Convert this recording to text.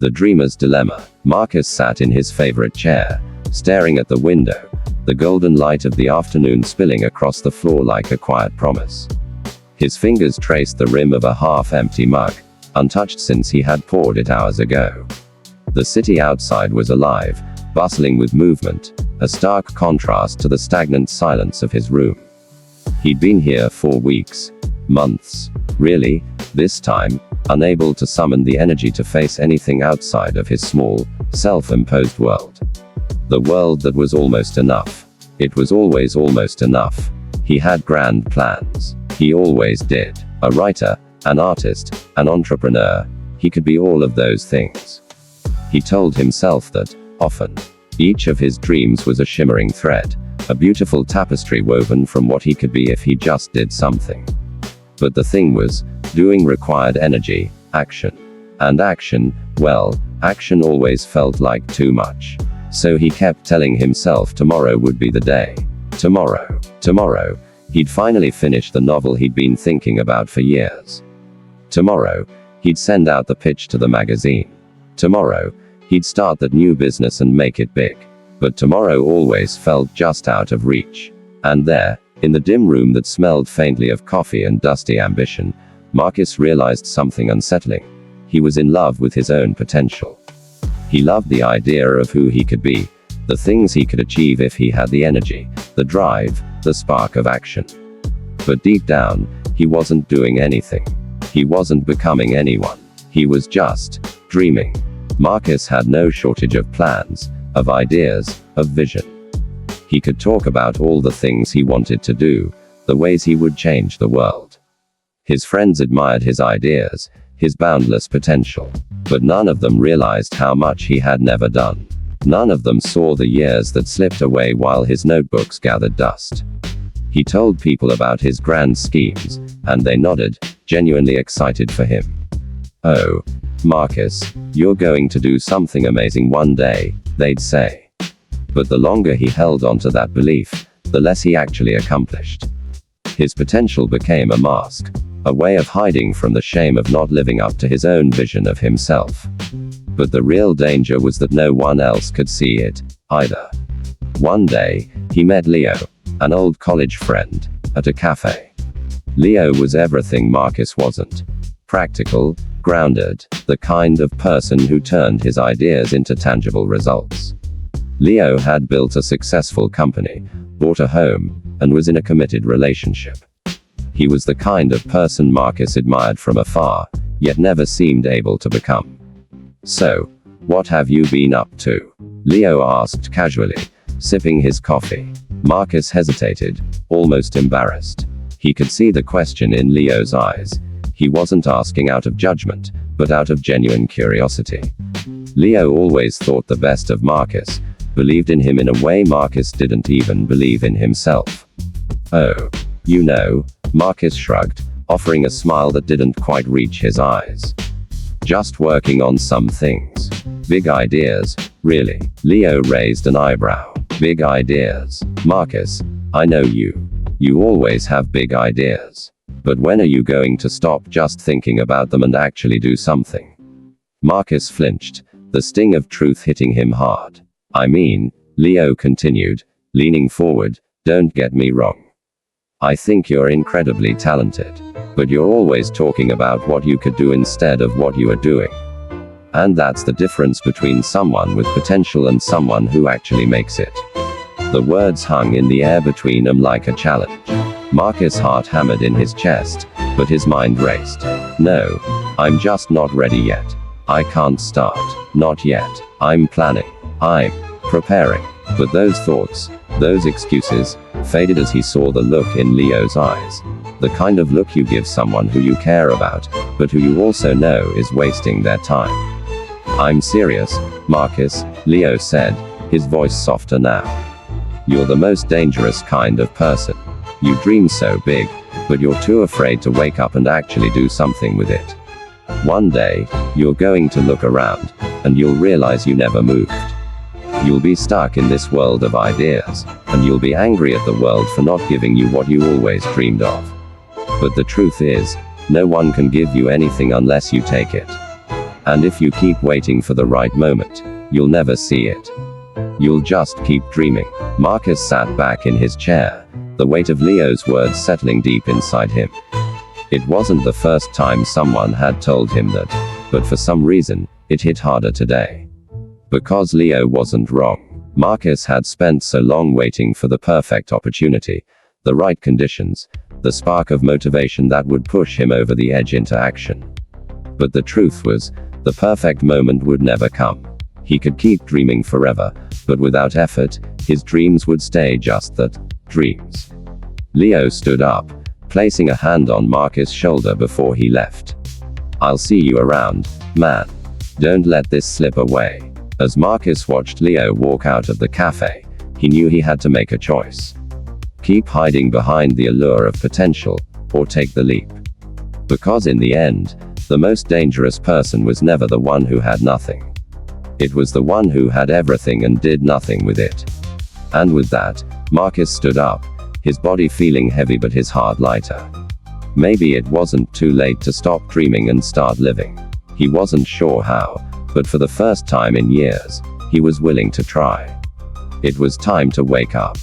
The Dreamer's Dilemma. Marcus sat in his favorite chair, staring at the window, the golden light of the afternoon spilling across the floor like a quiet promise. His fingers traced the rim of a half-empty mug, untouched since he had poured it hours ago. The city outside was alive, bustling with movement, a stark contrast to the stagnant silence of his room. He'd been here for weeks, months, really, this time, unable to summon the energy to face anything outside of his small, self-imposed world. The world that was almost enough. It was always almost enough. He had grand plans. He always did. A writer, an artist, an entrepreneur. He could be all of those things. He told himself that, often. Each of his dreams was a shimmering thread, a beautiful tapestry woven from what he could be if he just did something. But the thing was, doing required energy, action. And action, well, action always felt like too much. So he kept telling himself tomorrow would be the day. Tomorrow. Tomorrow. He'd finally finish the novel he'd been thinking about for years. Tomorrow, he'd send out the pitch to the magazine. Tomorrow, he'd start that new business and make it big. But tomorrow always felt just out of reach. And there, in the dim room that smelled faintly of coffee and dusty ambition, Marcus realized something unsettling. He was in love with his own potential. He loved the idea of who he could be, the things he could achieve if he had the energy, the drive, the spark of action. But deep down, he wasn't doing anything. He wasn't becoming anyone. He was just dreaming. Marcus had no shortage of plans, of ideas, of vision. He could talk about all the things he wanted to do, the ways he would change the world. His friends admired his ideas, his boundless potential. But none of them realized how much he had never done. None of them saw the years that slipped away while his notebooks gathered dust. He told people about his grand schemes, and they nodded, genuinely excited for him. "Oh, Marcus, you're going to do something amazing one day," they'd say. But the longer he held onto that belief, the less he actually accomplished. His potential became a mask, a way of hiding from the shame of not living up to his own vision of himself. But the real danger was that no one else could see it, either. One day, he met Leo, an old college friend, at a cafe. Leo was everything Marcus wasn't. Practical, grounded, the kind of person who turned his ideas into tangible results. Leo had built a successful company, bought a home, and was in a committed relationship. He was the kind of person Marcus admired from afar, yet never seemed able to become. "So, what have you been up to?" Leo asked casually, sipping his coffee. Marcus hesitated, almost embarrassed. He could see the question in Leo's eyes. He wasn't asking out of judgment, but out of genuine curiosity. Leo always thought the best of Marcus, believed in him in a way Marcus didn't even believe in himself. "Oh, you know," Marcus shrugged, offering a smile that didn't quite reach his eyes. "Just working on some things. Big ideas, really." Leo raised an eyebrow. "Big ideas. Marcus, I know you. You always have big ideas. But when are you going to stop just thinking about them and actually do something?" Marcus flinched, the sting of truth hitting him hard. "I mean," Leo continued, leaning forward, "don't get me wrong. I think you're incredibly talented. But you're always talking about what you could do instead of what you are doing. And that's the difference between someone with potential and someone who actually makes it." The words hung in the air between them like a challenge. Marcus' heart hammered in his chest, but his mind raced. "No, I'm just not ready yet. I can't start. Not yet. I'm planning. I'm preparing." But those thoughts, those excuses, faded as he saw the look in Leo's eyes. The kind of look you give someone who you care about, but who you also know is wasting their time. "I'm serious, Marcus," Leo said, his voice softer now. "You're the most dangerous kind of person. You dream so big, but you're too afraid to wake up and actually do something with it. One day, you're going to look around, and you'll realize you never moved. You'll be stuck in this world of ideas, and you'll be angry at the world for not giving you what you always dreamed of. But the truth is, no one can give you anything unless you take it. And if you keep waiting for the right moment, you'll never see it. You'll just keep dreaming. Marcus sat back in his chair, the weight of Leo's words settling deep inside him. It wasn't the first time someone had told him that, but for some reason, it hit harder today. Because Leo wasn't wrong. Marcus had spent so long waiting for the perfect opportunity, the right conditions, the spark of motivation that would push him over the edge into action. But the truth was, the perfect moment would never come. He could keep dreaming forever, but without effort, his dreams would stay just that, dreams. Leo stood up, placing a hand on Marcus' shoulder before he left. "I'll see you around, man. Don't let this slip away." As Marcus watched Leo walk out of the cafe, he knew he had to make a choice. Keep hiding behind the allure of potential, or take the leap. Because in the end, the most dangerous person was never the one who had nothing. It was the one who had everything and did nothing with it. And with that, Marcus stood up, his body feeling heavy but his heart lighter. Maybe it wasn't too late to stop dreaming and start living. He wasn't sure how, but for the first time in years, he was willing to try. It was time to wake up.